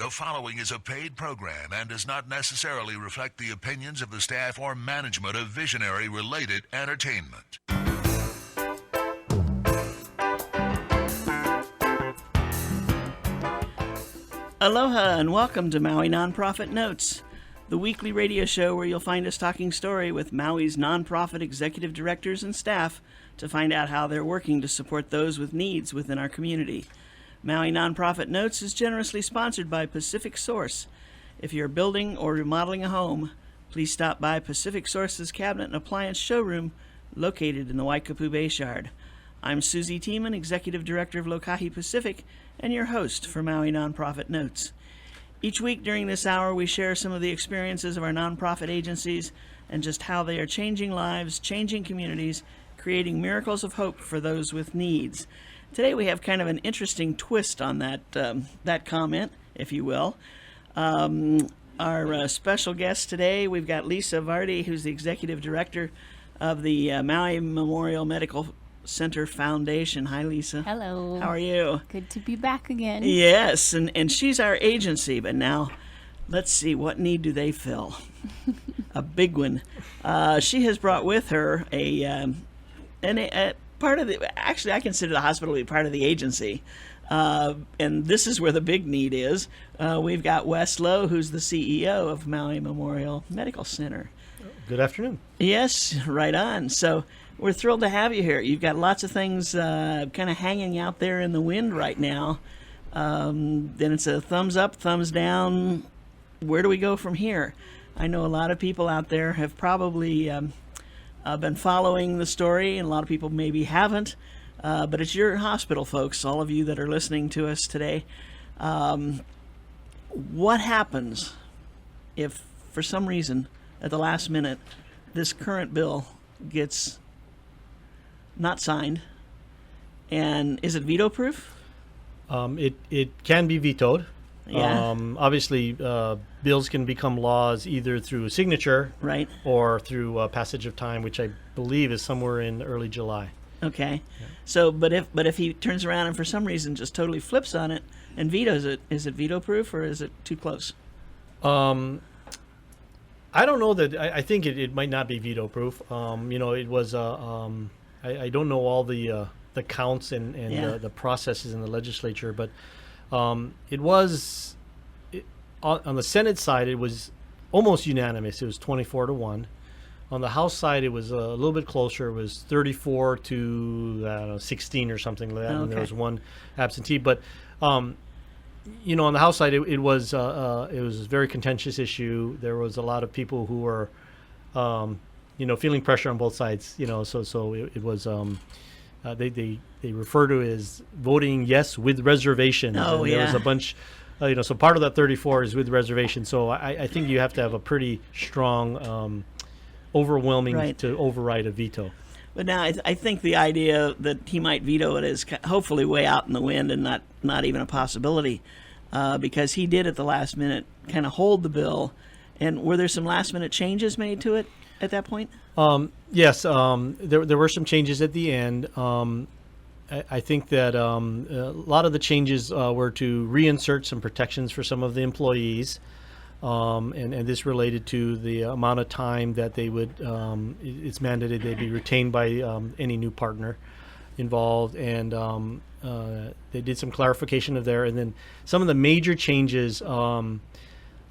The following is a paid program and does not necessarily reflect the opinions of the staff or management of Visionary Related Entertainment. Aloha and welcome to Maui Nonprofit Notes, the weekly radio show where you'll find us talking story with Maui's nonprofit executive directors and staff to find out how they're working to support those with needs within our community. Maui Nonprofit Notes is generously sponsored by Pacific Source. If you're building or remodeling a home, please stop by Pacific Source's Cabinet and Appliance Showroom located in the Waikapu Bayshard. I'm Susie Tiemann, Executive Director of Lokahi Pacific, and your host for Maui Nonprofit Notes. Each week during this hour, we share some of the experiences of our nonprofit agencies and just how they are changing lives, changing communities, creating miracles of hope for those with needs. Today we have kind of an interesting twist on that comment, if you will. Our special guest today, we've got Lisa Vardy, who's the Executive Director of the Maui Memorial Medical Center Foundation. Hi, Lisa. Hello. How are you? Good to be back again. Yes, and she's our agency, but now let's see, what need do they fill? A big one. She has brought with her a part of the, actually I consider the hospital to be part of the agency, and this is where the big need is. We've got Wes Lowe, who's the CEO of Maui Memorial Medical Center. Good afternoon. Yes, right on. So we're thrilled to have you here. You've got lots of things kind of hanging out there in the wind right now. Then it's a thumbs up, thumbs down. Where do we go from here? I know a lot of people out there have probably been following the story, and a lot of people maybe haven't, but it's your hospital, folks, all of you that are listening to us today. What happens if, for some reason, at the last minute, this current bill gets not signed, and is it veto-proof? It can be vetoed. Yeah. Obviously, bills can become laws either through signature, Right. or through passage of time, which I believe is somewhere in early July. Okay. Yeah. So, but if he turns around and for some reason just totally flips on it and vetoes it, is it veto-proof or is it too close? I don't know that. I think it might not be veto-proof. It was. I don't know all the counts and Yeah. the processes in the legislature, but it was on the Senate side. It was almost unanimous. It was 24-1. On the House side, it was a little bit closer. It was 34 to 16 or something like that. Okay. And there was one absentee. But on the House side, it was a very contentious issue. There was a lot of people who were, feeling pressure on both sides. So it was. They refer to it as voting yes with reservations. Oh, and there was a bunch, so part of that 34 is with reservations. So I think you have to have a pretty strong, overwhelming Right. to override a veto. But now I think the idea that he might veto it is hopefully way out in the wind and not even a possibility, because he did at the last minute kind of hold the bill. And were there some last minute changes made to it at that point? Yes, there were some changes at the end. I think that a lot of the changes were to reinsert some protections for some of the employees, and this related to the amount of time that they would, it's mandated they be retained by any new partner involved, and they did some clarification of there. And then some of the major changes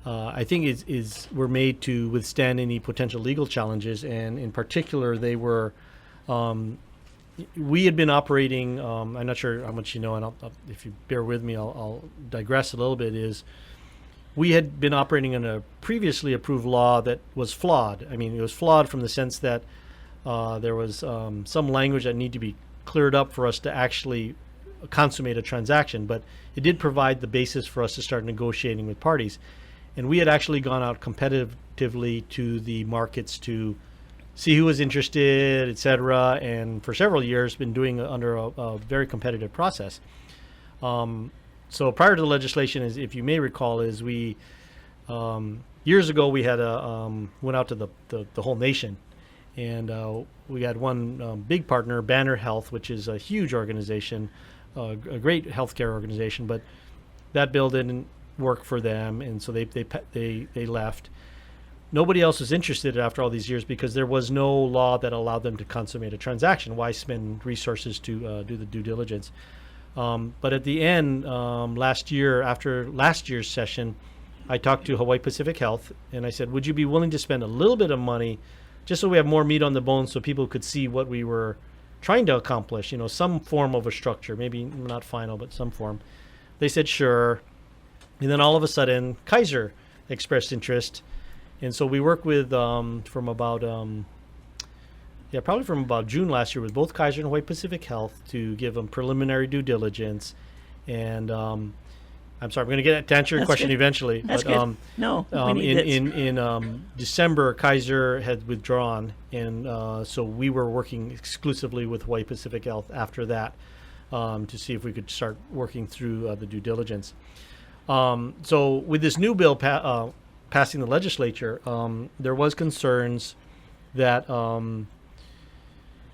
I think were made to withstand any potential legal challenges, and in particular, they were. We had been operating. I'm not sure how much you know, and if you bear with me, I'll digress a little bit. We had been operating on a previously approved law that was flawed. I mean, it was flawed from the sense that there was some language that needed to be cleared up for us to actually consummate a transaction, but it did provide the basis for us to start negotiating with parties. And we had actually gone out competitively to the markets to see who was interested, et cetera, and for several years been doing under a very competitive process. So prior to the legislation, if you may recall, is we years ago we had went out to the whole nation, and we had one big partner, Banner Health, which is a huge organization, a great healthcare organization, but that bill didn't work for them, and so they left. Nobody else was interested after all these years because there was no law that allowed them to consummate a transaction. Why spend resources to do the due diligence? But at the end, last year, after last year's session, I talked to Hawaii Pacific Health, and I said, would you be willing to spend a little bit of money just so we have more meat on the bone so people could see what we were trying to accomplish, some form of a structure, maybe not final, but some form. They said, sure. And then all of a sudden, Kaiser expressed interest. And so we worked with from about June last year with both Kaiser and Hawaii Pacific Health to give them preliminary due diligence. And I'm sorry, I'm going to get to answer your question good. eventually. That's but good. No, we need this. in December, Kaiser had withdrawn, and so we were working exclusively with Hawaii Pacific Health after that to see if we could start working through the due diligence. So with this new bill passing the legislature, there was concerns that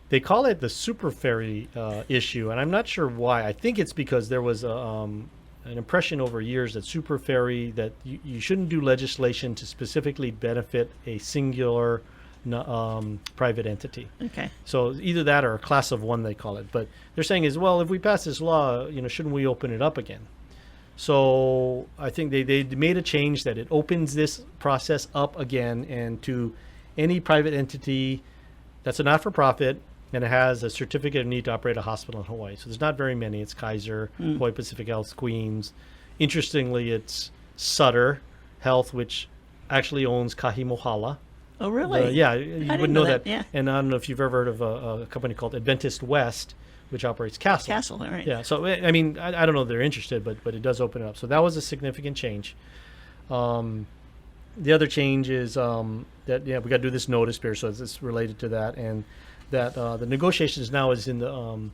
they call it the super ferry issue, and I'm not sure why. I think it's because there was an impression over years that super ferry, that you shouldn't do legislation to specifically benefit a singular private entity. Okay. So either that or a class of one, they call it. But they're saying is, well, if we pass this law, shouldn't we open it up again? So I think they made a change that it opens this process up again, and to any private entity that's a not-for-profit and it has a certificate of need to operate a hospital in Hawaii. So there's not very many. It's Kaiser, Hawaii Pacific Health, Queens. Interestingly, it's Sutter Health, which actually owns Kahimohala. Oh, really? Yeah, you wouldn't know that. Yeah. And I don't know if you've ever heard of a company called Adventist West, which operates Castle. Castle, all right. Yeah, so I mean, I don't know if they're interested, but it does open it up. So that was a significant change. The other change is that we got to do this notice period, so it's related to that, and that the negotiations now is in the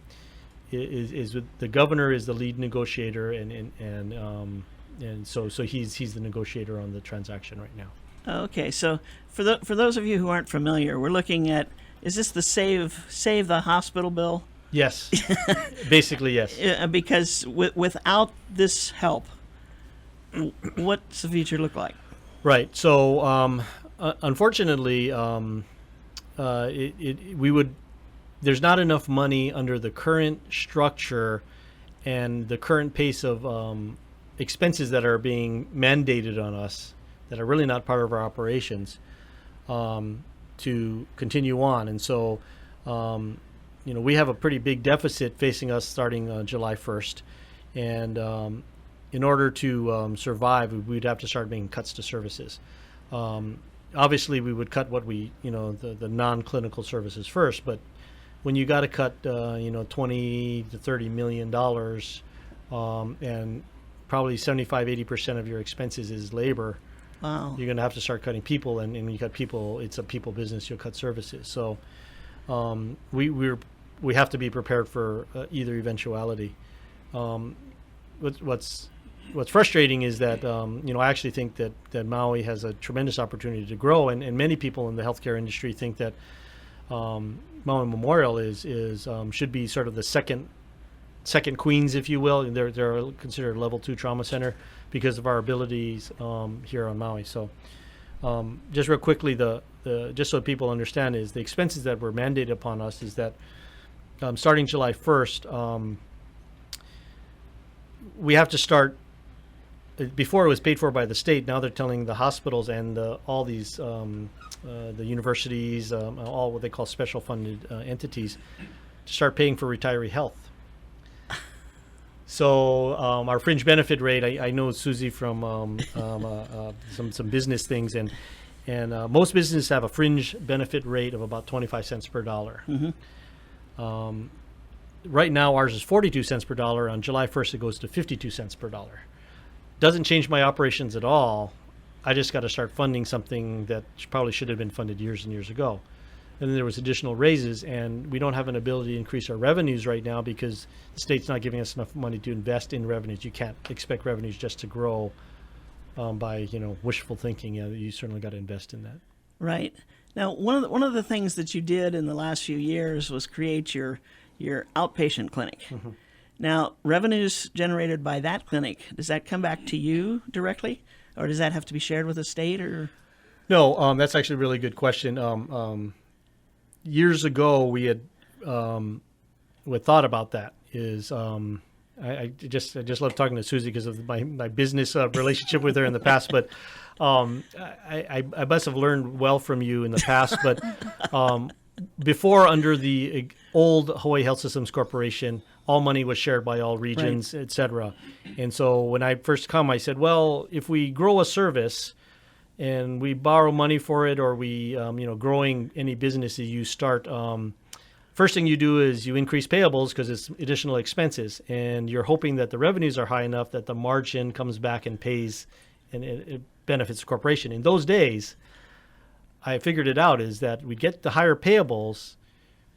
is with the governor is the lead negotiator, and so he's the negotiator on the transaction right now. Okay, so for those of you who aren't familiar, we're looking at, is this the save the hospital bill? Yes, basically yes. Because without this help, what's the future look like? Right. So unfortunately, there's not enough money under the current structure and the current pace of expenses that are being mandated on us that are really not part of our operations to continue on. And so, we have a pretty big deficit facing us starting July 1st. And in order to survive, we'd have to start making cuts to services. Obviously, we would cut what the non-clinical services first, but when you got to cut, $20 to $30 million, and probably 75-80% of your expenses is labor, wow, you're going to have to start cutting people, and when you cut people, it's a people business. You'll cut services. So we have to be prepared for either eventuality. What's frustrating is that I actually think that Maui has a tremendous opportunity to grow, and many people in the healthcare industry think that Maui Memorial should be sort of the second Queens, if you will. And they're considered a level 2 trauma center because of our abilities here on Maui. So just real quickly, just so people understand, is the expenses that were mandated upon us is that starting July 1st, we have to start. Before it was paid for by the state. Now they're telling the hospitals and all these the universities, all what they call special funded entities, to start paying for retiree health. So our fringe benefit rate, I know Susie from some business things, and most businesses have a fringe benefit rate of about 25 cents per dollar. Mm-hmm. Right now ours is 42 cents per dollar. On July 1st it goes to 52 cents per dollar. Doesn't change my operations at all. I just got to start funding something that probably should have been funded years and years ago. And then there was additional raises, and we don't have an ability to increase our revenues right now because the state's not giving us enough money to invest in revenues. You can't expect revenues just to grow by wishful thinking. You certainly got to invest in that. Right. Now, one of the things that you did in the last few years was create your outpatient clinic. Mm-hmm. Now, revenues generated by that clinic, does that come back to you directly, or does that have to be shared with the state? Or No, that's actually a really good question. Years ago, we had thought about that. I just love talking to Susie because of my business relationship with her in the past. But I must have learned well from you in the past. But before, under the old Hawaii Health Systems Corporation, all money was shared by all regions, et cetera. And so when I first come, I said, well, if we grow a service and we borrow money for it, or we, growing any business that you start, first thing you do is you increase payables because it's additional expenses, and you're hoping that the revenues are high enough that the margin comes back and pays, and it benefits the corporation. In those days, I figured it out is that we get the higher payables,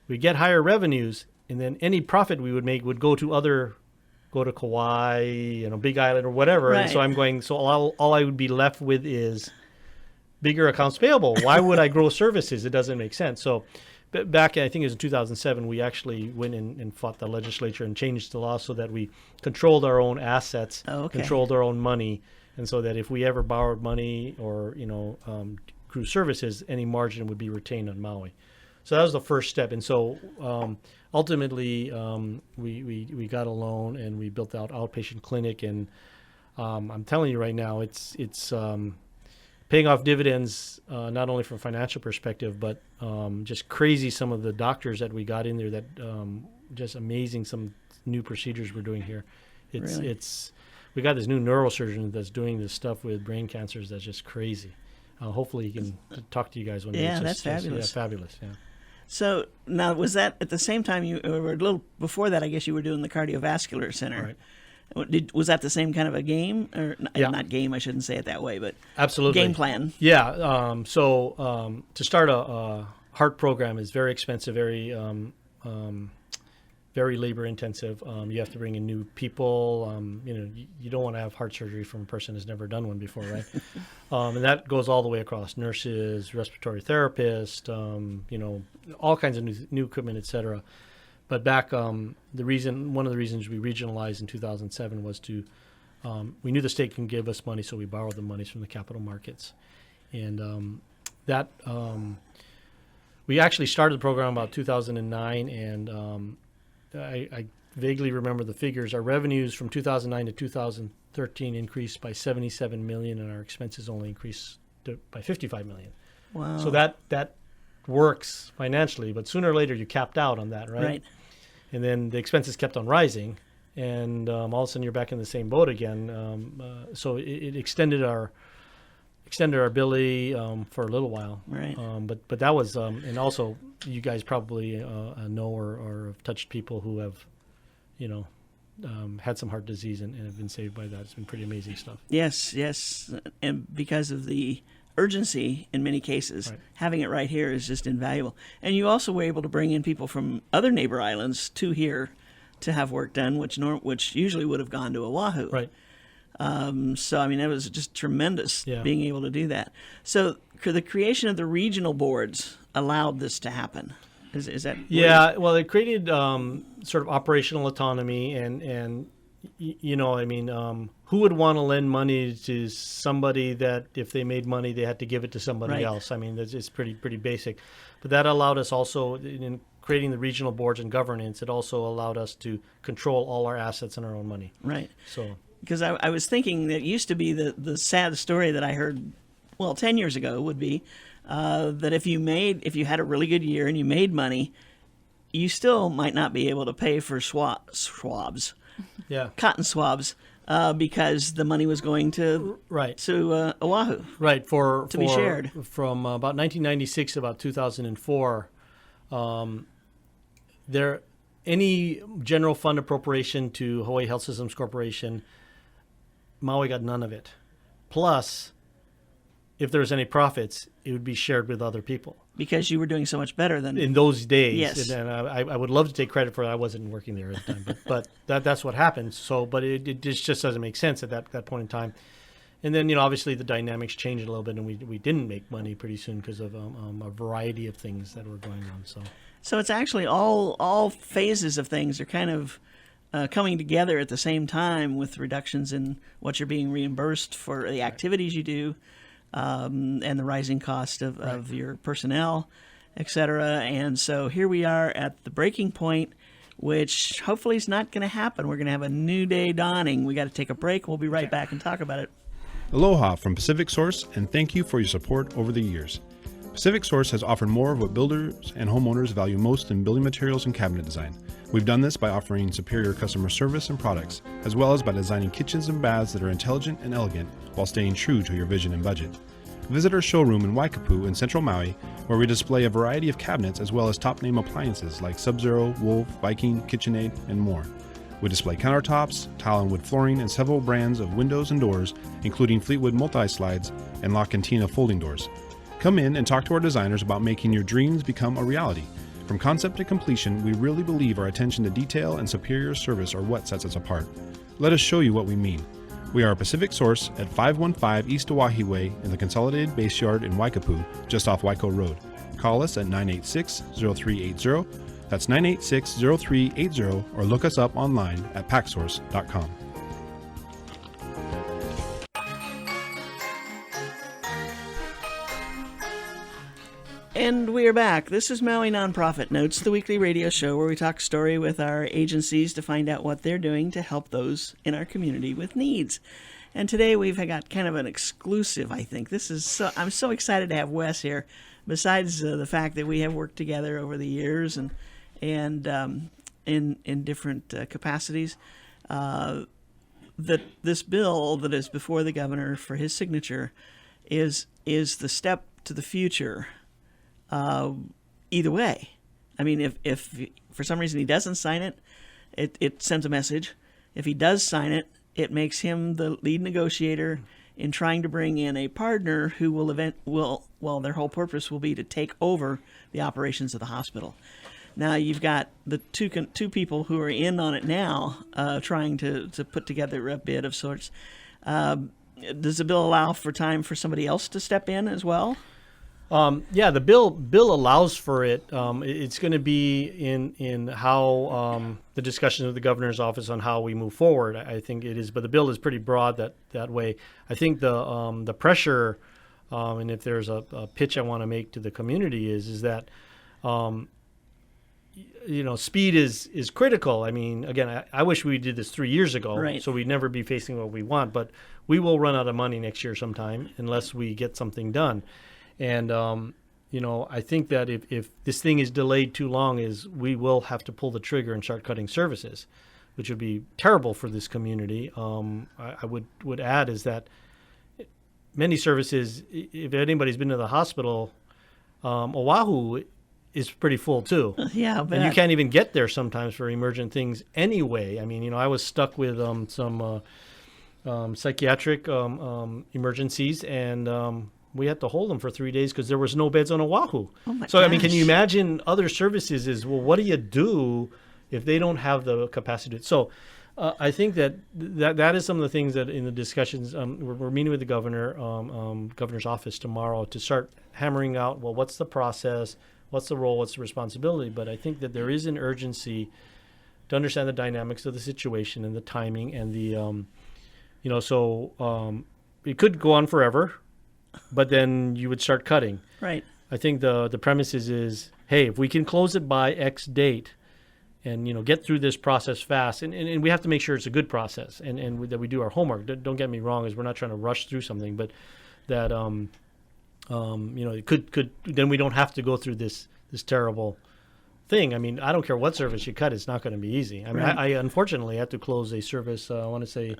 we get higher revenues, and then any profit we would make would go to Kauai, Big Island or whatever. Right. And so I'm going, so all I would be left with is bigger accounts payable. Why would I grow services? It doesn't make sense. So back, I think it was in 2007, we actually went in and fought the legislature and changed the law so that we controlled our own assets, controlled our own money, and so that if we ever borrowed money or grew services, any margin would be retained on Maui. So that was the first step. And so ultimately, we got a loan and we built out outpatient clinic. And I'm telling you right now, it's paying off dividends, not only from a financial perspective, but just crazy some of the doctors that we got in there that just amazing some new procedures we're doing here. We got this new neurosurgeon that's doing this stuff with brain cancers that's just crazy. Hopefully he can talk to you guys one day. Yeah, that's fabulous. Yeah, fabulous, yeah. So now, was that at the same time or a little before that, I guess you were doing the cardiovascular center. Right. Was that the same kind of a game? Or Yeah. not game, I shouldn't say it that way, but absolutely game plan. Yeah. So to start a heart program is very expensive, very labor intensive. You have to bring in new people. You don't want to have heart surgery from a person who's never done one before, right? And that goes all the way across: nurses, respiratory therapists, all kinds of new equipment, et cetera. But back, one of the reasons we regionalized in 2007 was we knew the state can give us money, so we borrowed the monies from the capital markets, and we actually started the program about 2009, and I vaguely remember the figures. Our revenues from 2009 to 2013 increased by $77 million, and our expenses only increased by $55 million. Wow. So that works financially, but sooner or later you capped out on that, right? Right. And then the expenses kept on rising, and all of a sudden you're back in the same boat again. So it extended our ability for a little while. Right. But that was, and also you guys probably know or have touched people who have, had some heart disease and have been saved by that. It's been pretty amazing stuff. Yes. And because of the urgency in many cases, Right. having it right here is just invaluable. And you also were able to bring in people from other neighbor islands to here to have work done, which usually would have gone to Oahu. Right. So, I mean, it was just tremendous Yeah. being able to do that. So the creation of the regional boards allowed this to happen. Is that? Yeah, well, it created sort of operational autonomy, and who would want to lend money to somebody that if they made money they had to give it to somebody Right. else? I mean, it's pretty basic. But that allowed us also, in creating the regional boards and governance, it also allowed us to control all our assets and our own money. Right. So Because I was thinking that it used to be the sad story that I heard, 10 years ago would be that if you had a really good year and you made money, you still might not be able to pay for swabs, yeah, cotton swabs, because the money was going to right. to Oahu. Right, to be shared. From about 1996 to about 2004, any general fund appropriation to Hawaii Health Systems Corporation, Maui got none of it. Plus, if there was any profits, it would be shared with other people. Because you were doing so much better than In those days, Yes. and I would love to take credit for it. I wasn't working there at the time, but that's what happened. So, but it just doesn't make sense at that point in time. And then, obviously the dynamics changed a little bit, and we didn't make money pretty soon because of a variety of things that were going on. So So it's actually all phases of things are kind of coming together at the same time with reductions in what you're being reimbursed for the activities you do, and the rising cost of your personnel, et cetera. And so here we are at the breaking point, which hopefully is not going to happen. We're going to have a new day dawning. We got to take a break. We'll be right back and talk about it. Aloha from Pacific Source, and thank you for your support over the years. Pacific Source has offered more of what builders and homeowners value most in building materials and cabinet design. We've done this by offering superior customer service and products, as well as by designing kitchens and baths that are intelligent and elegant while staying true to your vision and budget. Visit our showroom in Waikapu in Central Maui, where we display a variety of cabinets as well as top-name appliances like Sub-Zero, Wolf, Viking, KitchenAid, and more. We display countertops, tile and wood flooring, and several brands of windows and doors, including Fleetwood multi-slides and La Cantina folding doors. Come in and talk to our designers about making your dreams become a reality. From concept to completion, we really believe our attention to detail and superior service are what sets us apart. Let us show you what we mean. We are a Pacific Source at 515 East Oahe Way in the Consolidated Base Yard in Waikapu, just off Waiko Road. Call us at 986-0380. That's 986-0380, or look us up online at packsource.com. And we are back. This is Maui Nonprofit Notes, the weekly radio show where we talk story with our agencies to find out what they're doing to help those in our community with needs. And today we've got kind of an exclusive, I think. I'm so excited to have Wes here. Besides the fact that we have worked together over the years and in different capacities, that this bill that is before the governor for his signature is the step to the future. Either way. I mean, if for some reason he doesn't sign it, it sends a message. If he does sign it, it makes him the lead negotiator in trying to bring in a partner who will their whole purpose will be to take over the operations of the hospital. Now you've got the two people who are in on it now, trying to put together a bid of sorts. Does the bill allow for time for somebody else to step in as well? Yeah, the bill allows for it. It's going to be in how the discussions of the governor's office on how we move forward. I think it is, but the bill is pretty broad that way. I think the pressure, and if there's a pitch I want to make to the community is that speed is critical. I mean, again, I wish we did this 3 years ago, right, so we'd never be facing what we want. But we will run out of money next year sometime unless we get something done. And, I think that if this thing is delayed too long, we will have to pull the trigger and start cutting services, which would be terrible for this community. I would add is that many services, if anybody's been to the hospital, Oahu is pretty full too. Yeah, and you can't even get there sometimes for emergent things anyway. I mean, I was stuck with some psychiatric emergencies, and we had to hold them for 3 days because there was no beds on Oahu. Oh my so, gosh. I mean, can you imagine other services what do you do if they don't have the capacity? So I think that is some of the things that in the discussions, we're meeting with the governor's office tomorrow to start hammering out, well, what's the process, what's the role, what's the responsibility? But I think that there is an urgency to understand the dynamics of the situation and the timing and the, it could go on forever, but then you would start cutting. Right. I think the premise is, hey, if we can close it by X date and, get through this process fast, and we have to make sure it's a good process and that we do our homework. Don't get me wrong, is we're not trying to rush through something, but that, it could then we don't have to go through this terrible thing. I mean, I don't care what service you cut, it's not going to be easy. I mean, right. I unfortunately had to close a service, I want to say,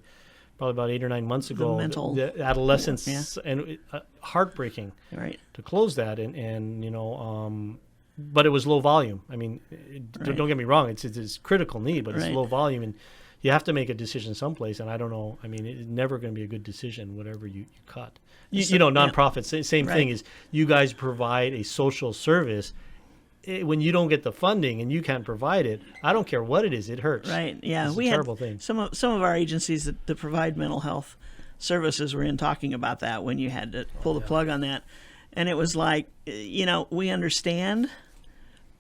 probably about 8 or 9 months ago, the adolescents, yeah. And heartbreaking, right, to close that, and but it was low volume. I mean, right. Don't get me wrong, it's critical need, but it's low volume, and you have to make a decision someplace. And I don't know. I mean, it's never going to be a good decision, whatever you cut. Nonprofits, yeah. Same thing is you guys provide a social service. When you don't get the funding and you can't provide it, I don't care what it is, it hurts. Right. Yeah, it's a terrible thing. Some of our agencies that provide mental health services were in talking about that when you had to pull the plug on that, and it was like, we understand,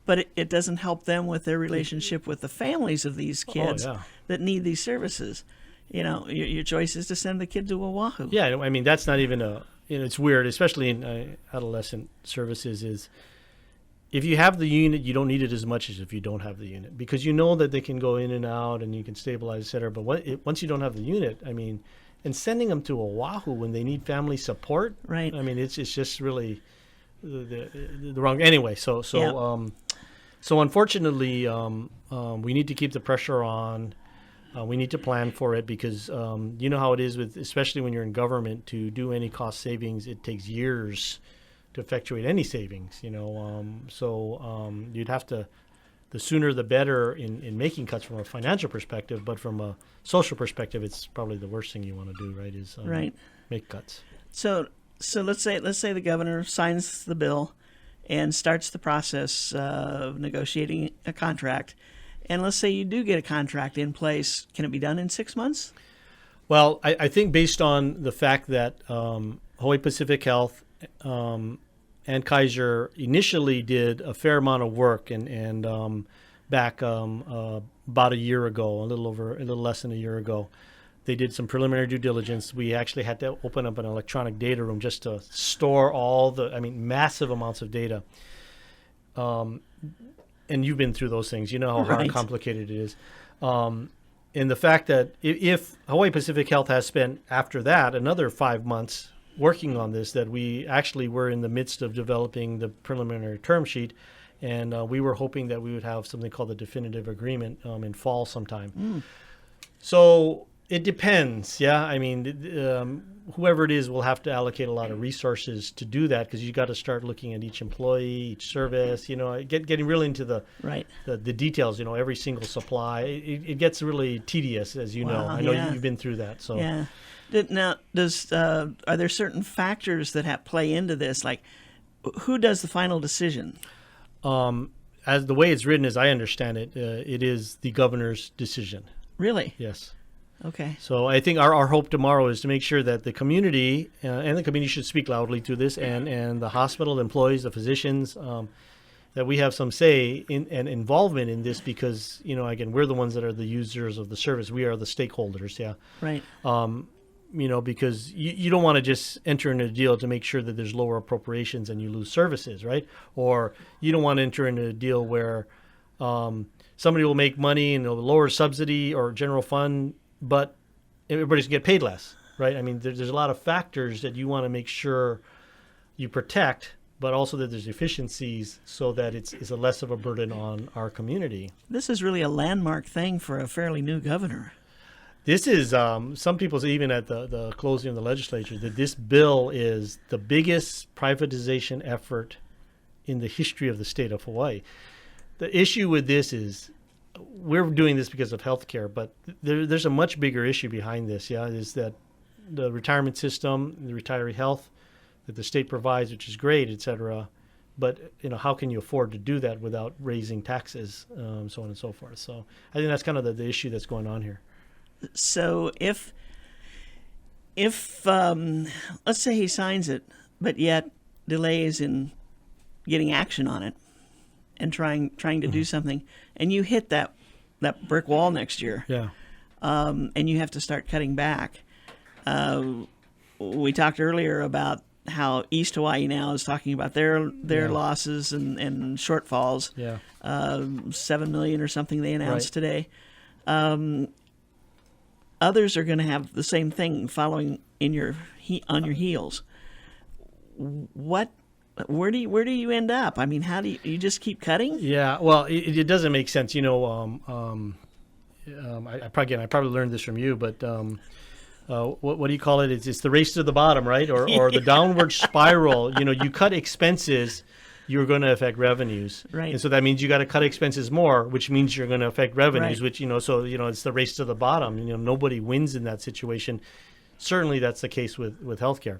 but it doesn't help them with their relationship with the families of these kids yeah. that need these services. Your choice is to send the kid to Oahu. Yeah, I mean, that's not even it's weird, especially in adolescent services, is if you have the unit, you don't need it as much as if you don't have the unit, because you know that they can go in and out and you can stabilize, et cetera. But once you don't have the unit, I mean, and sending them to Oahu when they need family support, right? I mean, it's just really the wrong. Anyway, so unfortunately, we need to keep the pressure on. We need to plan for it, because you know how it is with, especially when you're in government, to do any cost savings, it takes years to effectuate any savings, so you'd have to, the sooner the better in making cuts from a financial perspective, but from a social perspective, it's probably the worst thing you want to do, right, is make cuts. So let's say the governor signs the bill and starts the process of negotiating a contract. And let's say you do get a contract in place. Can it be done in 6 months? Well, I think based on the fact that Hawaii Pacific Health and Kaiser initially did a fair amount of work, and back about a year ago, a little less than a year ago, they did some preliminary due diligence. We actually had to open up an electronic data room just to store massive amounts of data. And you've been through those things. You know how hard and complicated it is. And the fact that if Hawaii Pacific Health has spent, after that, another 5 months working on this, that we actually were in the midst of developing the preliminary term sheet, and we were hoping that we would have something called the definitive agreement in fall sometime. So it depends. Yeah, I mean, whoever it is will have to allocate a lot of resources to do that, because you got to start looking at each employee, each service. Getting really into the details. Every single supply. It gets really tedious, as you know. I know you've been through that. So yeah. Now, are there certain factors that play into this? Like, who does the final decision? As the way it's written, as I understand it, it is the governor's decision. Really? Yes. Okay. So I think our hope tomorrow is to make sure that the community, and the community should speak loudly to this, and the hospital employees, the physicians, that we have some say in and involvement in this, because, again, we're the ones that are the users of the service. We are the stakeholders, yeah. Right. Because you don't want to just enter into a deal to make sure that there's lower appropriations and you lose services, right? Or you don't want to enter into a deal where somebody will make money and they'll lower subsidy or general fund, but everybody's going to get paid less, right? I mean, there's a lot of factors that you want to make sure you protect, but also that there's efficiencies so that it's a less of a burden on our community. This is really a landmark thing for a fairly new governor. This is, some people say, even at the closing of the legislature, that this bill is the biggest privatization effort in the history of the state of Hawaii. The issue with this is, we're doing this because of healthcare, but there's a much bigger issue behind this, is that the retirement system, the retiree health that the state provides, which is great, et cetera, but how can you afford to do that without raising taxes, so on and so forth. So I think that's kind of the issue that's going on here. So if let's say he signs it, but yet delays in getting action on it and trying to do something, and you hit that brick wall next year, and you have to start cutting back. We talked earlier about how East Hawaii now is talking about their losses and shortfalls. Yeah. $7 million or something they announced today. Others are going to have the same thing following on your heels. Where do you end up? I mean, how do you just keep cutting? Yeah, well, it doesn't make sense. I probably learned this from you, but what do you call it? It's the race to the bottom, right? Or the downward spiral. You cut expenses, you're going to affect revenues, right? And so that means you got to cut expenses more, which means you're going to affect revenues, right. which so it's the race to the bottom. Nobody wins in that situation. Certainly, that's the case with healthcare.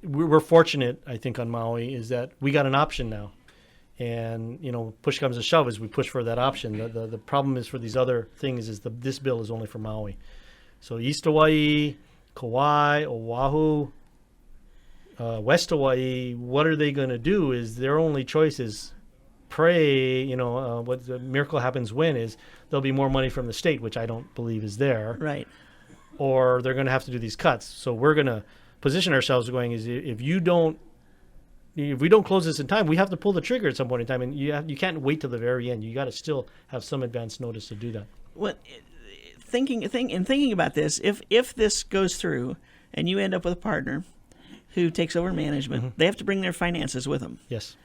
We're fortunate, I think, on Maui, is that we got an option now, and push comes to shove as we push for that option. The problem is for these other things is this bill is only for Maui, so East Hawaii, Kauai, Oahu, West Hawaii, what are they going to do? Is their only choice is pray, what the miracle happens when is there'll be more money from the state, which I don't believe is there. Right. Or they're going to have to do these cuts. So we're going to position ourselves going is if we don't close this in time, we have to pull the trigger at some point in time, and you can't wait till the very end. You got to still have some advance notice to do that. Well, thinking about this, if this goes through and you end up with a partner who takes over management, they have to bring their finances with them. Yes.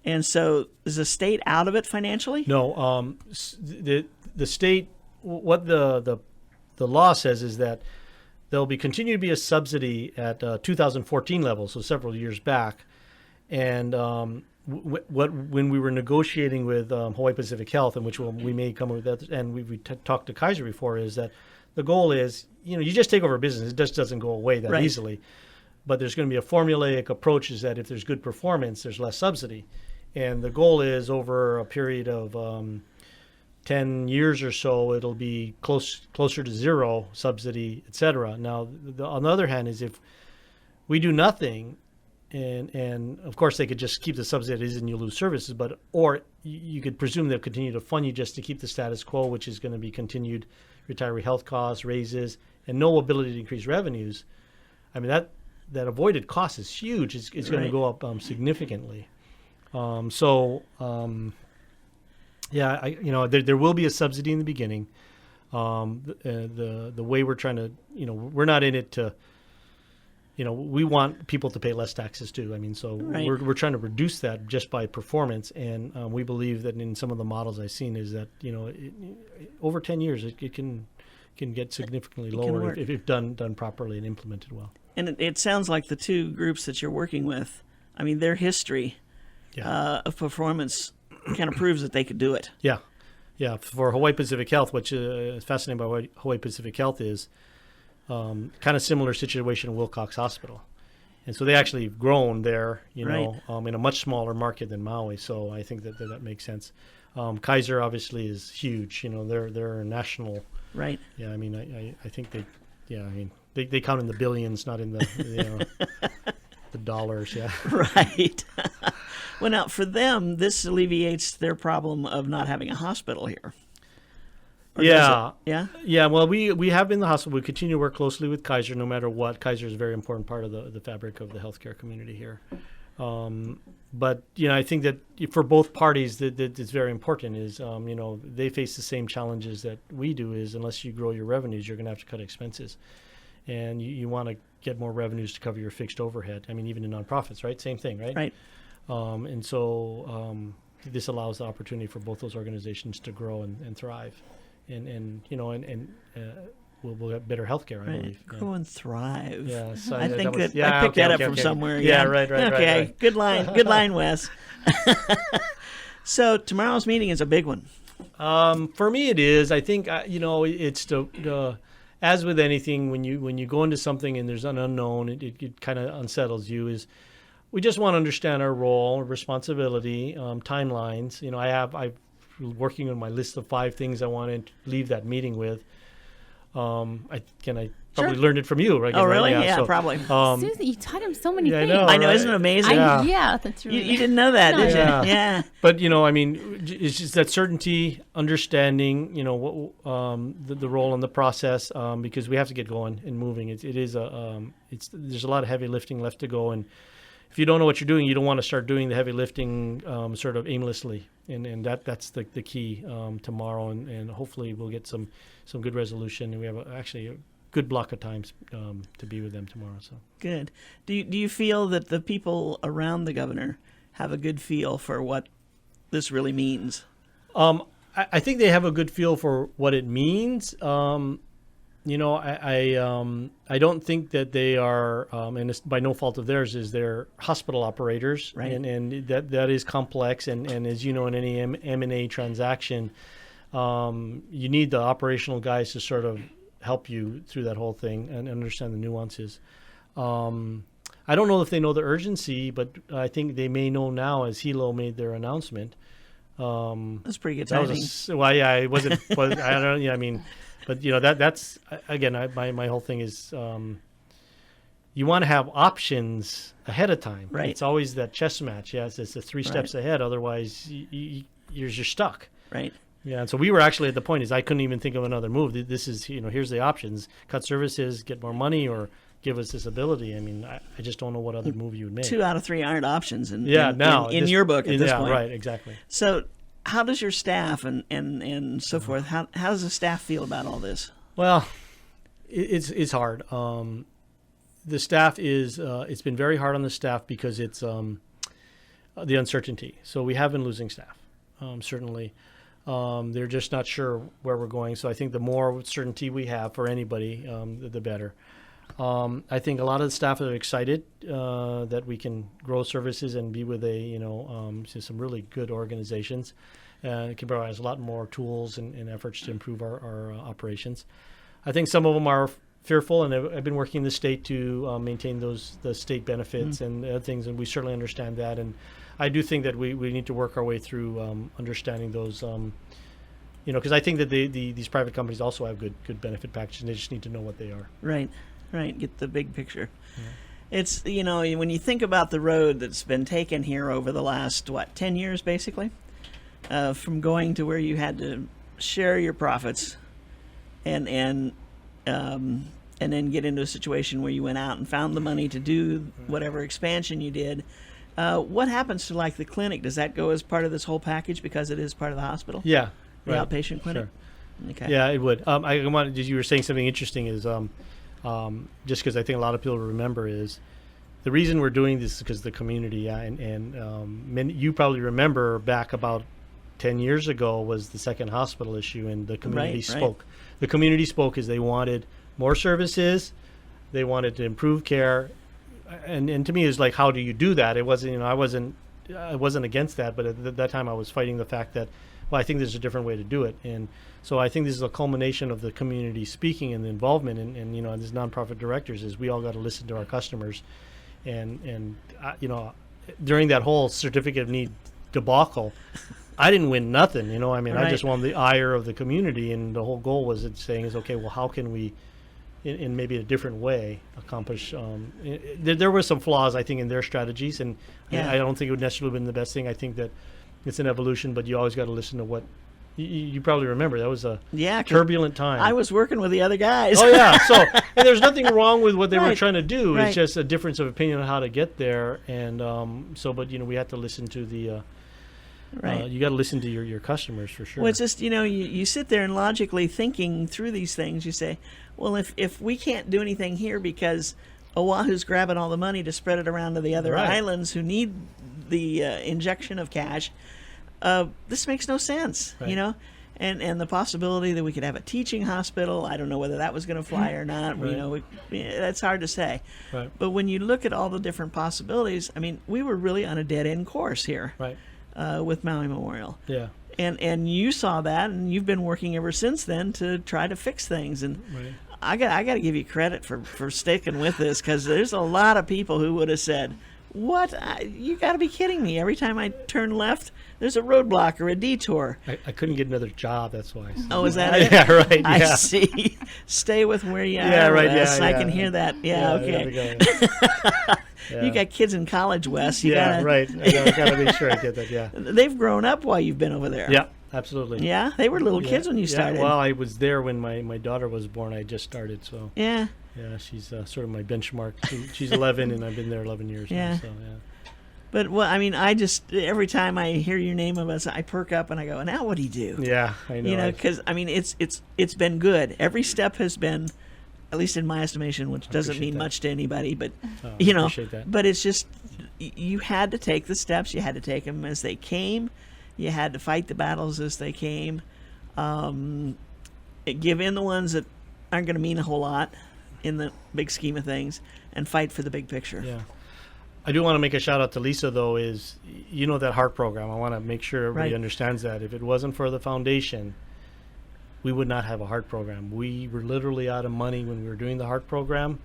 And so is the state out of it financially? No. The state, what the law says is that there'll continue to be a subsidy at 2014 level, so several years back. And when we were negotiating with Hawaii Pacific Health, in which we may come with that, and we talked to Kaiser before, is that the goal is, you just take over a business. It just doesn't go away that easily. But there's going to be a formulaic approach is that if there's good performance, there's less subsidy. And the goal is over a period of 10 years or so, it'll be closer to zero subsidy, et cetera. Now, on the other hand, is if we do nothing, and of course they could just keep the subsidies and you lose services, or you could presume they'll continue to fund you just to keep the status quo, which is going to be continued retiree health costs, raises, and no ability to increase revenues. I mean, that avoided cost is huge. It's going to go up significantly. There will be a subsidy in the beginning. The way we're trying to, we're not in it to, we want people to pay less taxes too. I mean, so we're trying to reduce that just by performance, and we believe that in some of the models I've seen is that over 10 years it can get significantly lower if done properly and implemented well. And it sounds like the two groups that you're working with, I mean, their history of performance kind of proves that they could do it. Yeah. For Hawaii Pacific Health, which is fascinating about what Hawaii Pacific Health is, kind of similar situation in Wilcox Hospital. And so they actually have grown there, in a much smaller market than Maui. So I think that makes sense. Kaiser obviously is huge. They're national. Right. Yeah. I mean, I think they count in the billions, not in the the dollars. Yeah. Right. Well, now for them, this alleviates their problem of not having a hospital here. Yeah. Well, we have been in the hospital. We continue to work closely with Kaiser, no matter what. Kaiser is a very important part of the fabric of the healthcare community here. But I think that for both parties, that it's very important. Is they face the same challenges that we do. Is unless you grow your revenues, you're going to have to cut expenses, and you want to get more revenues to cover your fixed overhead. I mean, even in nonprofits, right? Same thing, right? Right. And so this allows the opportunity for both those organizations to grow and thrive. And we'll have better healthcare, I believe. Grow and thrive. Yeah, so I think I picked that up from somewhere. Yeah, right. Okay, right. Good line, Wes. So tomorrow's meeting is a big one. For me, it is. I think it's as with anything, when you go into something and there's an unknown, it kind of unsettles you. Is we just want to understand our role, responsibility, timelines. I'm working on my list of 5 things I want to leave that meeting with. I probably learned it from you, right? Oh, really? Yeah, so, probably. Susan, you taught him so many things. I know, right? Isn't it amazing? Yeah, that's really. You didn't know that, did you? Yeah. But it's just that certainty, understanding, the role and the process, because we have to get going and moving. There's a lot of heavy lifting left to go, and if you don't know what you're doing, you don't want to start doing the heavy lifting sort of aimlessly, and that's the key tomorrow, and hopefully we'll get some good resolution, and we have actually a good block of times to be with them tomorrow. So good. Do you feel that the people around the governor have a good feel for what this really means? I think they have a good feel for what it means. I don't think that they are, and it's by no fault of theirs, is they're hospital operators, right? And that is complex. And as you know, in any M&A transaction, you need the operational guys to sort of help you through that whole thing and understand the nuances. I don't know if they know the urgency, but I think they may know now as Hilo made their announcement. That's pretty good timing. It wasn't. I don't know. Yeah, I mean. But that's again, my whole thing is, you want to have options ahead of time. Right. It's always that chess match. Yes, it's the three steps ahead. Otherwise, you're stuck. Right. Yeah, and so we were actually at the point is I couldn't even think of another move. This is, here's the options: cut services, get more money, or give us this ability. I mean, I just don't know what other move you would make. 2 out of 3 aren't options in your book at this point. Yeah, right, exactly. So how does your staff and so forth, how does the staff feel about all this? Well, it's hard. The staff is it's been very hard on the staff because it's the uncertainty. So we have been losing staff, certainly. They're just not sure where we're going. So I think the more certainty we have for anybody, the better. I think a lot of the staff are excited that we can grow services and be with some really good organizations. It can provide us a lot more tools and efforts to improve our operations. I think some of them are fearful, and I've been working in the state to maintain the state benefits and other things, and we certainly understand that. And I do think that we need to work our way through understanding those, because I think that these private companies also have good benefit packages, and they just need to know what they are. Right. Get the big picture. Yeah. It's, when you think about the road that's been taken here over the last, 10 years, basically, from going to where you had to share your profits and then get into a situation where you went out and found the money to do whatever expansion you did. What happens to the clinic? Does that go as part of this whole package because it is part of the hospital? Yeah, the outpatient clinic. Sure. Okay. Yeah, it would. You were saying something interesting is just because I think a lot of people remember is the reason we're doing this is because the community. And you probably remember back about 10 years ago was the second hospital issue, and the community spoke. The community spoke as they wanted more services, they wanted to improve care, and to me, it's like, how do you do that? It wasn't, I wasn't against that, but at that time, I was fighting the fact that, I think there's a different way to do it, and so I think this is a culmination of the community speaking and the involvement, and as nonprofit directors, is we all got to listen to our customers, and during that whole certificate of need debacle. I didn't win nothing, I just won the ire of the community, and the whole goal was saying is, okay, well, how can we, in maybe a different way, accomplish, there were some flaws, I think, in their strategies, and I don't think it would necessarily have been the best thing. I think that it's an evolution, but you always got to listen to what, you probably remember, that was a turbulent time. I was working with the other guys. Oh, yeah, so and there's nothing wrong with what they were trying to do. It's just a difference of opinion on how to get there, and but we had to listen to the... you got to listen to your customers for sure. Well, it's just, you sit there and logically thinking through these things, you say, well, if we can't do anything here because Oahu's grabbing all the money to spread it around to the other islands who need the injection of cash, this makes no sense, and the possibility that we could have a teaching hospital, I don't know whether that was going to fly or not, that's hard to say. Right. But when you look at all the different possibilities, we were really on a dead-end course here. Right. With Maui Memorial. Yeah. And you saw that, and you've been working ever since then to try to fix things. And I got to give you credit for sticking with this, because there's a lot of people who would have said, what? You got to be kidding me. Every time I turn left, there's a roadblock or a detour. I couldn't get another job, that's why. Oh, is that it? Yeah, right. Yeah. I see. Stay with where you are. Yeah, right. Wes. Yeah, I can hear that. Yeah, okay. Yeah. You got kids in college, Wes. You gotta, right. I got to make sure I get that, yeah. They've grown up while you've been over there. Yeah, absolutely. Yeah? They were little kids when you started. Well, I was there when my daughter was born. I just started, so. Yeah. Yeah, she's sort of my benchmark. She's 11, and I've been there 11 years now, so, yeah. But, I just, every time I hear your name of us, I perk up and I go, now what do you do? Yeah, I know. Because, it's been good. Every step has been, at least in my estimation, which doesn't mean much to anybody, but, appreciate that. But it's just, you had to take the steps. You had to take them as they came. You had to fight the battles as they came. Give in the ones that aren't going to mean a whole lot in the big scheme of things, and fight for the big picture. Yeah. I do want to make a shout out to Lisa, though, is, that HEART program. I want to make sure everybody understands that. If it wasn't for the foundation, we would not have a HEART program. We were literally out of money when we were doing the HEART program.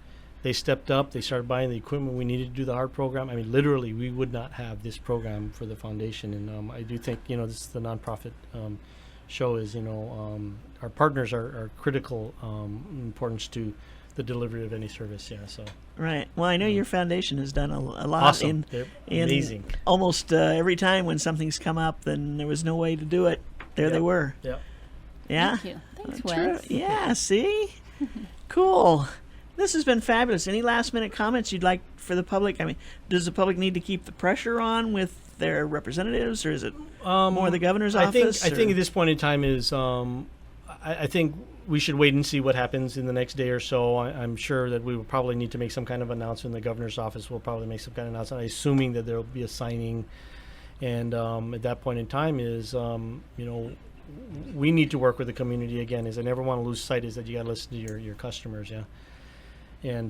They stepped up. They started buying the equipment we needed to do the HEART program. Literally, we would not have this program for the foundation. And I do think, this is the nonprofit show is, our partners are critical importance to the delivery of any service. Yeah, so Right. Well, I know your foundation has done a lot awesome. They're in amazing. almost every time when something's come up, then there was no way to do it. There they were. Yeah. Yeah. Thank you. Thanks, True. Wes. Yeah. See. Cool. This has been fabulous. Any last minute comments you'd like for the public? I mean, does the public need to keep the pressure on with their representatives, or is it more the governor's office? I think at this point in time is I think we should wait and see what happens in the next day or so. I'm sure that we will probably need to make some kind of announcement. The governor's office will probably make some kind of announcement, assuming that there will be a signing. And at that point in time is, we need to work with the community again. Is I never want to lose sight is that you got to listen to your customers, yeah. And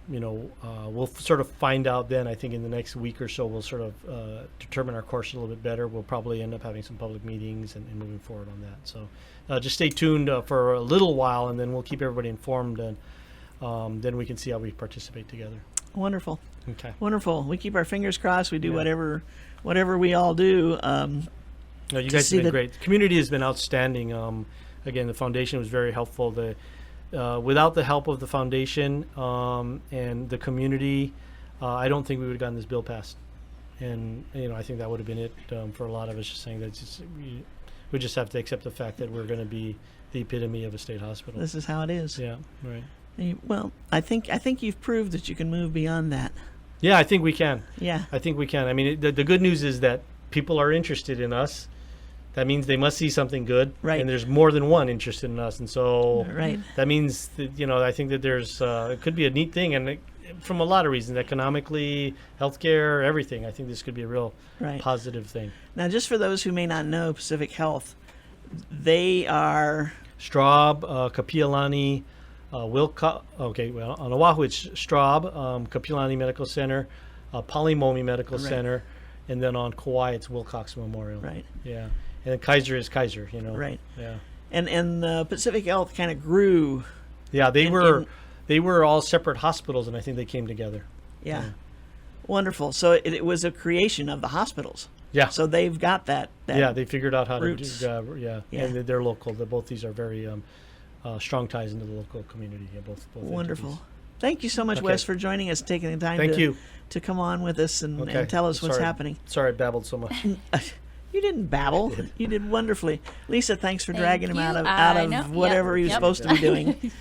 we'll sort of find out then. I think in the next week or so, we'll sort of determine our course a little bit better. We'll probably end up having some public meetings and moving forward on that. So just stay tuned for a little while, and then we'll keep everybody informed, and then we can see how we participate together. Wonderful. Okay. Wonderful. We keep our fingers crossed. We do whatever we all do. No, you guys have been great. The community has been outstanding. Again, the foundation was very helpful. Without the help of the foundation and the community, I don't think we would have gotten this bill passed. And I think that would have been it for a lot of us. Just saying that we just have to accept the fact that we're going to be the epitome of a state hospital. This is how it is. Yeah, right. Well, I think you've proved that you can move beyond that. Yeah, I think we can. Yeah. I think we can. I mean, the good news is that people are interested in us. That means they must see something good, right? And there's more than one interested in us, and so that means that, I think that there's it could be a neat thing, and from a lot of reasons, economically, healthcare, everything. I think this could be a real positive thing. Now, just for those who may not know Pacific Health, they are Straub, Kapiolani, Wilcox. Okay, well, on Oahu it's Straub, Kapiolani Medical Center, Polimomi Medical Center, and then on Kauai it's Wilcox Memorial. Right. Yeah. And then Kaiser is Kaiser, Right. Yeah. And Pacific Health kind of grew. Yeah, they were all separate hospitals, and I think they came together. Yeah. Wonderful. So it was a creation of the hospitals. Yeah. So they've got that yeah, they figured out how roots. to do. Yeah. And they're local. Both these are very strong ties into the local community. Yeah, both wonderful. Entities. Thank you so much, Wes, for joining us, taking the time to come on with us and tell us what's happening. Sorry I babbled so much. You didn't babble. You did wonderfully. Lisa, thanks for dragging him out of whatever he was supposed to be doing.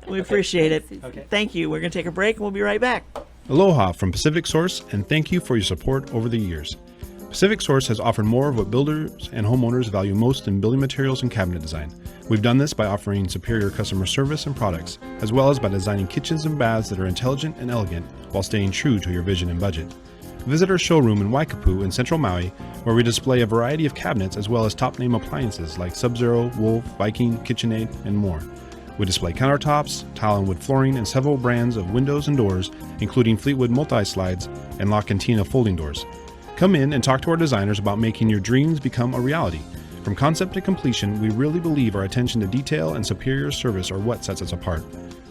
We appreciate it. Okay. Thank you. We're going to take a break, and we'll be right back. Aloha from Pacific Source, and thank you for your support over the years. Pacific Source has offered more of what builders and homeowners value most in building materials and cabinet design. We've done this by offering superior customer service and products, as well as by designing kitchens and baths that are intelligent and elegant while staying true to your vision and budget. Visit our showroom in Waikapu in Central Maui, where we display a variety of cabinets as well as top-name appliances like Sub-Zero, Wolf, Viking, KitchenAid, and more. We display countertops, tile and wood flooring, and several brands of windows and doors, including Fleetwood multi-slides and La Cantina folding doors. Come in and talk to our designers about making your dreams become a reality. From concept to completion, we really believe our attention to detail and superior service are what sets us apart.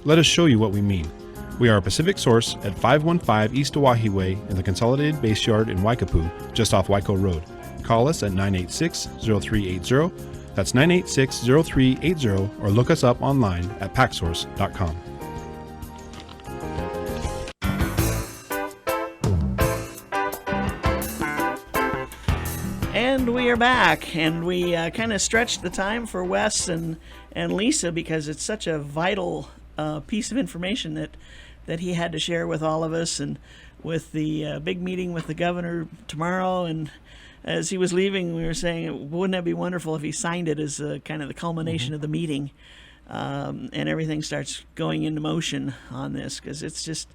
Let us show you what we mean. We are a Pacific Source at 515 East Oahe Way in the Consolidated Base Yard in Waikapu, just off Waiko Road. Call us at 986-0380. That's 986-0380, or look us up online at packsource.com. And we are back, and we kind of stretched the time for Wes and Lisa because it's such a vital piece of information that he had to share with all of us, and with the big meeting with the governor tomorrow. And as he was leaving, we were saying, wouldn't that be wonderful if he signed it as kind of the culmination of the meeting, and everything starts going into motion on this, because it's just.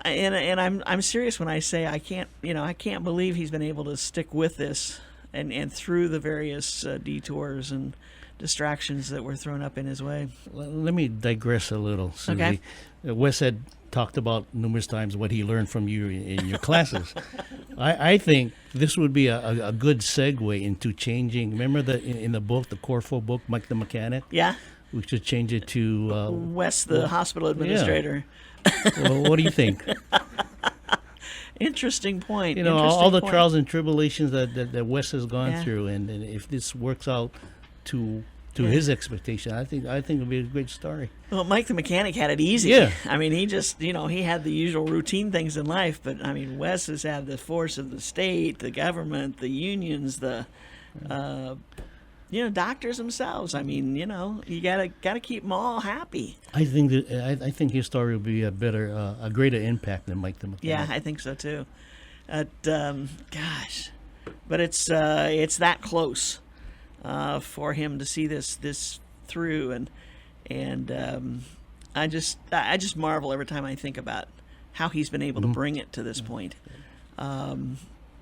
And I'm serious when I say I can't believe he's been able to stick with this and through the various detours and distractions that were thrown up in his way. Well, let me digress a little, Susie. Okay. Wes had talked about numerous times what he learned from you in your classes. I think this would be a good segue into changing. Remember in the book, the Corfo book, Mike the Mechanic? Yeah. We should change it to Wes, the hospital administrator. Well, what do you think? Interesting point. All the trials and tribulations that Wes has gone through, and if this works out to to his expectation. I think it'll be a great story. Well, Mike the mechanic had it easy. Yeah. I mean, he just, he had the usual routine things in life, but I mean, Wes has had the force of the state, the government, the unions, the, doctors themselves. I mean, you gotta keep them all happy. I think I think his story will be a greater impact than Mike the mechanic. Yeah, I think so too. Gosh, but it's that close for him to see this through, and I just marvel every time I think about how he's been able to bring it to this point.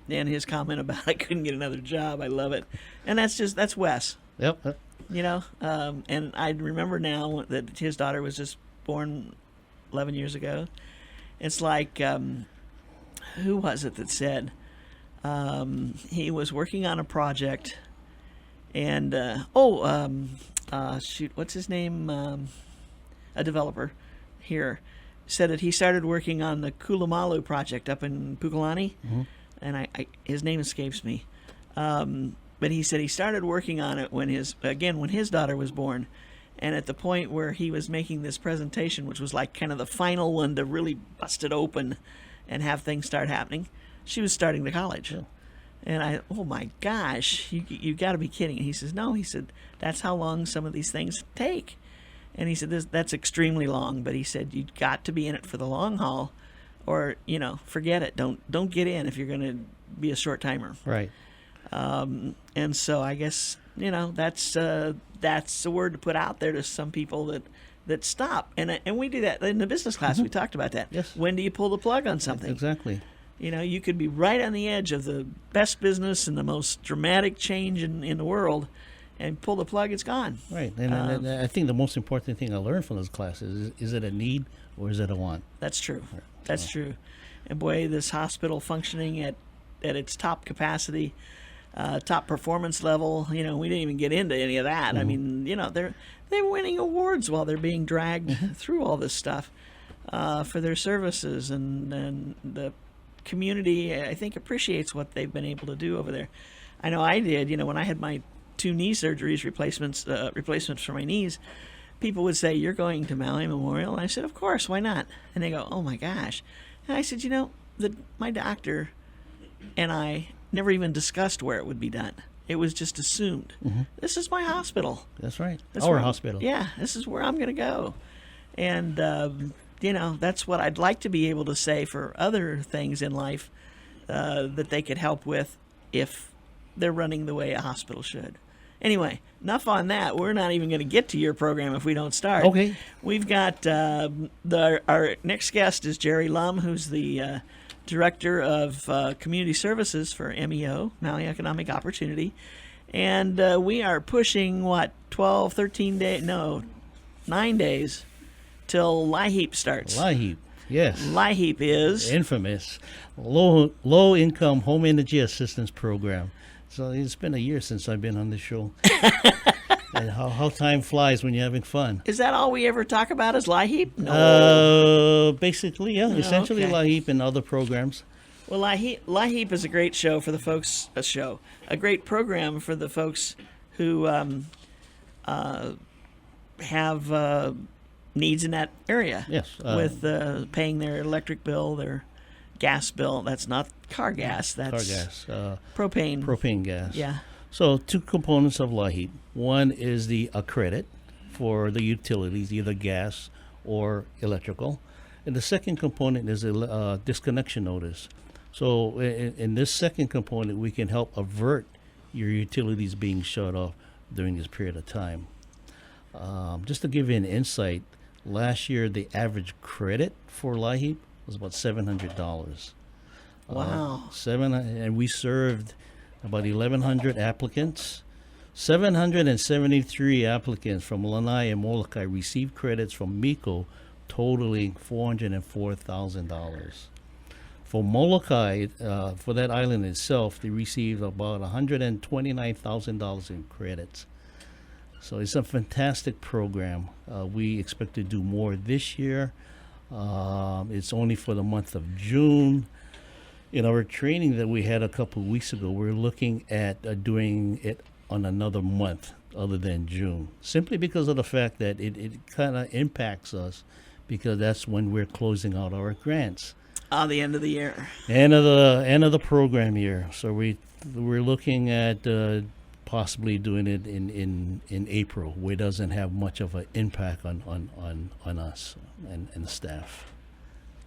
And his comment about I couldn't get another job, I love it, and that's Wes. Yep. And I remember now that his daughter was just born 11 years ago. It's like, who was it that said he was working on a project, and what's his name? A developer here said that he started working on the Kulamalu project up in Pukalani, and his name escapes me. But he said he started working on it when his daughter was born, and at the point where he was making this presentation, which was like kind of the final one to really bust it open and have things start happening, she was starting to college. Yeah. And oh my gosh, you got to be kidding. And he says, no, he said, that's how long some of these things take. And he said, that's extremely long, but he said, you got to be in it for the long haul, or, forget it. Don't get in if you're going to be a short timer. Right. And so I guess, that's a word to put out there to some people that stop. And we do that in the business class. We talked about that. Yes. When do you pull the plug on something? Exactly. You could be right on the edge of the best business and the most dramatic change in the world, and pull the plug, it's gone. Right. And I think the most important thing I learned from those classes is it a need or is it a want? That's true. That's true. And boy, this hospital functioning at its top capacity, top performance level, we didn't even get into any of that. I mean, they're winning awards while they're being dragged through all this stuff for their services, and the community, I think, appreciates what they've been able to do over there. I know I did. When I had my 2 knee surgeries, replacements for my knees, people would say, "You're going to Maui Memorial?" And I said, "Of course, why not?" And they go, "Oh my gosh." And I said, my doctor and I never even discussed where it would be done. It was just assumed. This is my hospital. That's right. Our hospital. Yeah, this is where I'm going to go. And, that's what I'd like to be able to say for other things in life that they could help with if they're running the way a hospital should. Anyway, enough on that. We're not even going to get to your program if we don't start. Okay. We've got our next guest is Jerry Lum, who's the Director of Community Services for MEO, Maui Economic Opportunity. And we are pushing, 9 days till LIHEAP starts. LIHEAP, yes. LIHEAP is infamous low income home energy assistance program. So it's been a year since I've been on this show. And how time flies when you're having fun. Is that all we ever talk about is LIHEAP? No. Basically, yeah. Essentially, okay. LIHEAP and other programs. Well, LIHEAP is a great show for the folks. A great program for the folks who have needs in that area. Yes. With paying their electric bill, their gas bill. That's not car gas. That's car gas. Propane. Propane gas. Yeah. So 2 components of LIHEAP. One is the credit for the utilities, either gas or electrical. And the second component is a disconnection notice. So in this second component, we can help avert your utilities being shut off during this period of time. Just to give you an insight, last year the average credit for LIHEAP was about $700. Wow. And we served about 1,100 applicants. 773 applicants from Lanai and Molokai received credits from MECO totaling $404,000. For Molokai, for that island itself, they received about $129,000 in credits. So it's a fantastic program. We expect to do more this year. It's only for the month of June. In our training that we had a couple of weeks ago, we're looking at doing it on another month other than June, simply because of the fact that it kind of impacts us because that's when we're closing out our grants. The end of the year. End of the program year. So we're looking at possibly doing it in April, where it doesn't have much of an impact on us and the staff.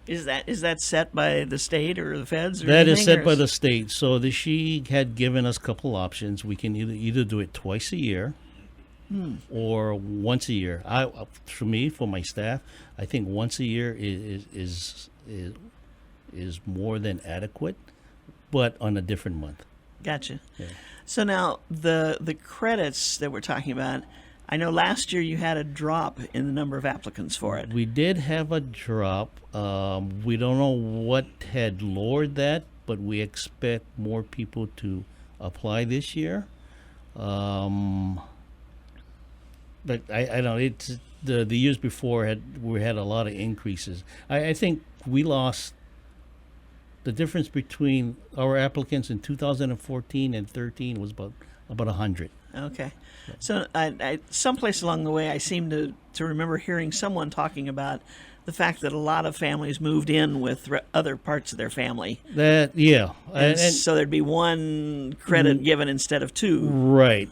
Is that set by the state or the feds? Or That is anything, set or by the state. So she had given us a couple options. We can either do it twice a year or once a year. For my staff, I think once a year is more than adequate, but on a different month. Gotcha. Yeah. So now the credits that we're talking about, I know last year you had a drop in the number of applicants for it. We did have a drop. We don't know what had lowered that, but we expect more people to apply this year. But I don't know. It's the years before we had a lot of increases. I think we lost the difference between our applicants in 2014 and 13 was about 100. Okay. So I someplace along the way, I seem to remember hearing someone talking about the fact that a lot of families moved in with other parts of their family. And So there'd be one credit given instead of two. Right.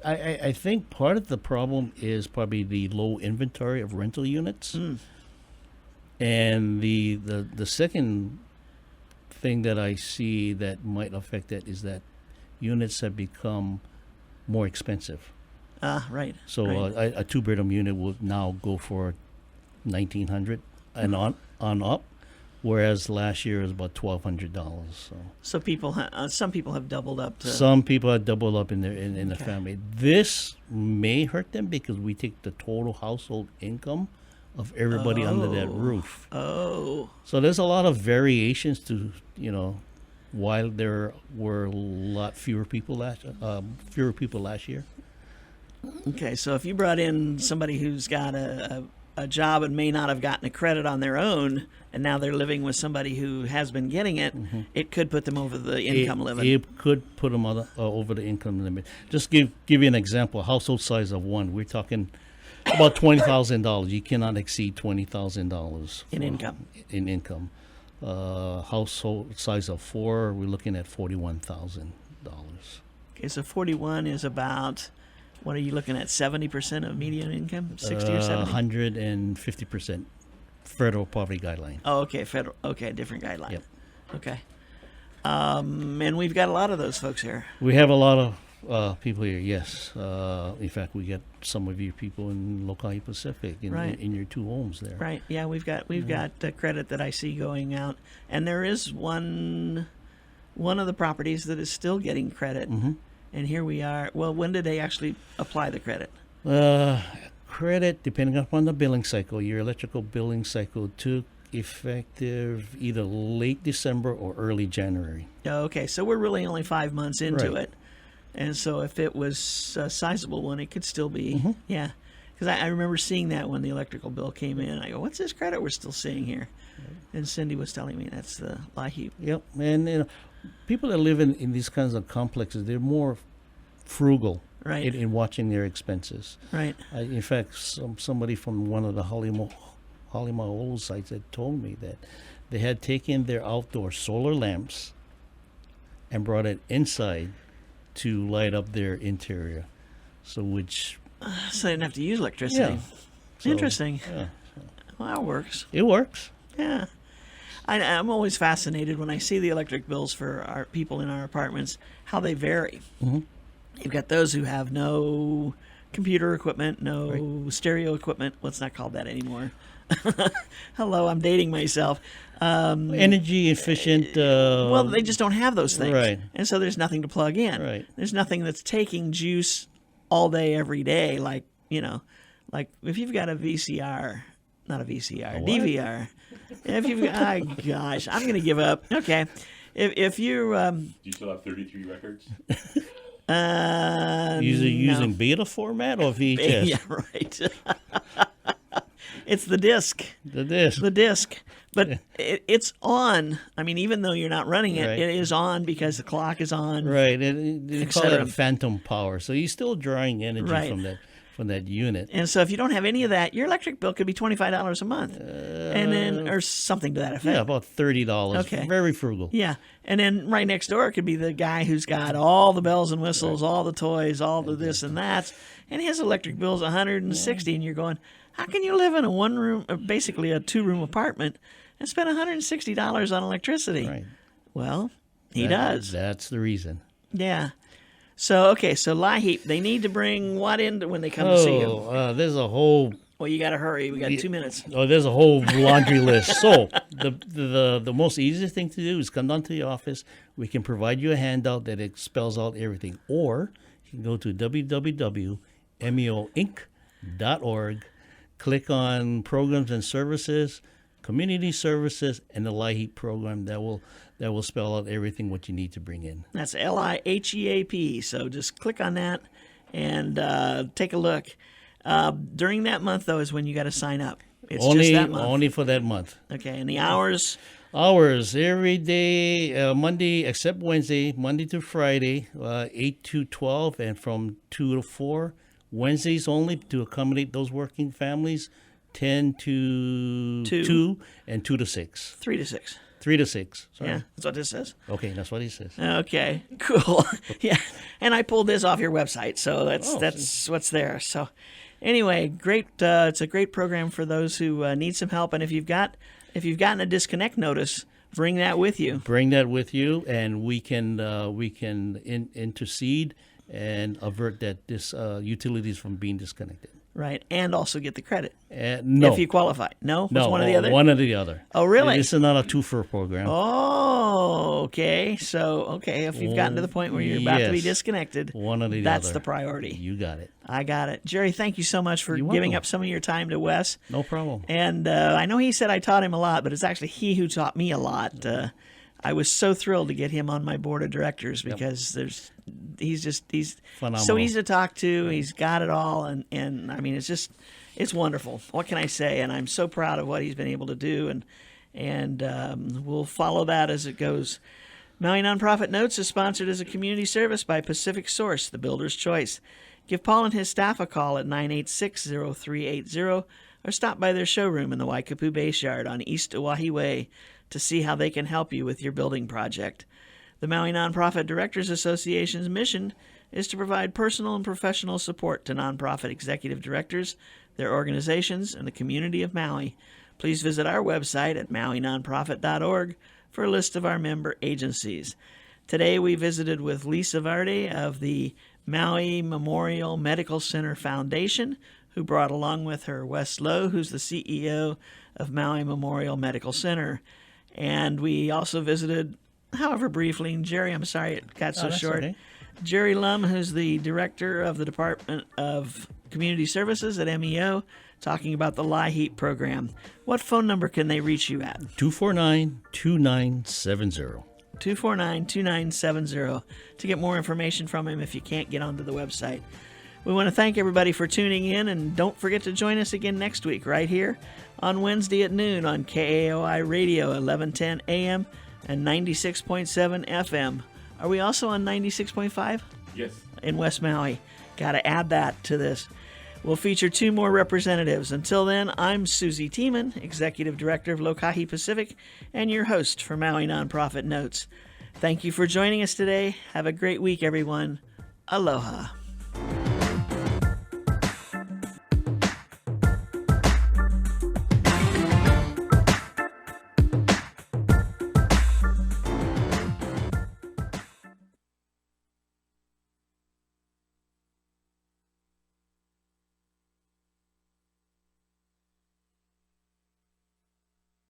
I think part of the problem is probably the low inventory of rental units. And the second thing that I see that might affect that is that units have become more expensive. Right. So right. a two-bedroom unit will now go for $1,900 and on up, whereas last year it was about $1,200. So people, some people have doubled up. Some people have doubled up in the Okay. family. This may hurt them because we take the total household income of everybody under that roof. Oh. So there's a lot of variations to while there were a lot fewer people last year. Okay, so if you brought in somebody who's got a job and may not have gotten a credit on their own, and now they're living with somebody who has been getting it, it could put them over the income limit. It could put them over the income limit. Just give you an example. Household size of one. We're talking about $20,000. You cannot exceed $20,000 In income. In income. Household size of four. We're looking at $41,000. Okay, so 41 is about, what are you looking at, 70% of median income? 60 or 70? 150% federal poverty guideline. Oh, okay, federal. Okay, different guideline. Yep. Okay. And we've got a lot of those folks here. We have a lot of people here, yes. In fact, we got some of you people in Lokai Pacific Right. in your two homes there. Right. Yeah, we've got credit that I see going out, and there is one of the properties that is still getting credit. And here we are. Well, when did they actually apply the credit? Credit, depending upon the billing cycle, your electrical billing cycle took effective either late December or early January. Okay, so we're really only 5 months into Right. it. And so if it was a sizable one, it could still be, yeah. Because I remember seeing that when the electrical bill came in. I go, what's this credit we're still seeing here? And Cindy was telling me that's the LIHEAP. Yep, and people that live in these kinds of complexes, they're more frugal Right. in watching their expenses. Right. In fact, somebody from one of the Halimaolo sites had told me that they had taken their outdoor solar lamps and brought it inside to light up their interior. So So they didn't have to use electricity. So, Interesting. yeah, Well, that works. it works. Yeah. I'm always fascinated when I see the electric bills for our people in our apartments, how they vary. You've got those who have no computer equipment, no stereo equipment. Well, it's not called that anymore. Hello, I'm dating myself. Energy efficient. Well, they just don't have those things. Right. And so there's nothing to plug in. Right. There's nothing that's taking juice all day, every day, like if you've got a VCR, not a VCR, what? DVR. If you've got, oh gosh, I'm going to give up. Okay. If you Do you still have 33 records? using beta format or VHS? Yeah, right. It's the disc. The disc. The disc. But it's on. I mean, even though you're not running it, Right. it is on because the clock is on. Right, and they Et call it cetera. a phantom power. So you're still drawing energy Right. from that unit. And so if you don't have any of that, your electric bill could be $25 a month, and then or something to that effect. Yeah, about $30. Okay. Very frugal. Yeah, and then right next door could be the guy who's got all the bells and whistles, all the toys, all the this and that, and his electric bill's $160, and you're going, how can you live in a one-room, basically a two-room apartment, and spend $160 on electricity? Right. Well, he does. That's the reason. Yeah. So okay, so LIHEAP, they need to bring what in when they come to see you? There's a whole Well, you got to hurry. We got 2 minutes. there's a whole laundry list. So the most easiest thing to do is come down to the office. We can provide you a handout that spells out everything, or you can go to www.meoinc.org, click on programs and services, community services, and the LIHEAP program. That will spell out everything what you need to bring in. That's LIHEAP. So just click on that and take a look. During that month, though, is when you got to sign up. It's just that month. Only for that month. Okay, and the hours. Hours every day, Monday except Wednesday, Monday to Friday, 8 to 12, and from 2 to 4. Wednesdays only to accommodate those working families, 10 to 2 and 2 to 6. 3 to 6. 3 to 6. Sorry. Yeah, that's what this says. Okay, that's what he says. Okay, cool. Yeah, and I pulled this off your website, so that's Oh, what's there. So, anyway, great. It's a great program for those who need some help. And if you've gotten a disconnect notice, bring that with you. Bring that with you, and we can intercede and avert that this utilities from being disconnected. Right, and also get the credit No, if you qualify. No, no, It's one or the other. One or the other. Oh, really? This is not a two-for program. Oh, okay. So, if you've gotten to the point where you're about to be Yes. disconnected, One or the that's other. the priority. You got it. I got it. Jerry, thank you so much for You're giving welcome. up some of your time to Wes. No problem. And I know he said I taught him a lot, but it's actually he who taught me a lot. I was so thrilled to get him on my board of directors because he's so Phenomenal. easy to talk to. He's got it all, and I mean it's wonderful. What can I say? And I'm so proud of what he's been able to do, and we'll follow that as it goes. Maui Nonprofit Notes is sponsored as a community service by Pacific Source, the builder's choice. Give Paul and his staff a call at 986-0380 or stop by their showroom in the Waikapu Base Yard on East Oahe Way to see how they can help you with your building project. The Maui Nonprofit Directors Association's mission is to provide personal and professional support to nonprofit executive directors, their organizations, and the community of Maui. Please visit our website at mauinonprofit.org for a list of our member agencies. Today we visited with Lisa Varde of the Maui Memorial Medical Center Foundation, who brought along with her Wes Lowe, who's the CEO of Maui Memorial Medical Center. And we also visited, however briefly, and Jerry, I'm sorry it got so that's short, okay. Jerry Lum, who's the director of the Department of Community Services at MEO, talking about the LIHEAP program. What phone number can they reach you at? 249-2970. 249-2970 to get more information from him if you can't get onto the website. We want to thank everybody for tuning in, and don't forget to join us again next week right here on Wednesday at noon on KAOI Radio 1110 AM and 96.7 FM. Are we also on 96.5? Yes. In West Maui? Got to add that to this. We'll feature 2 more representatives. Until then, I'm Susie Tiemann, Executive Director of Lokahi Pacific, and your host for Maui Nonprofit Notes. Thank you for joining us today. Have a great week, everyone. Aloha.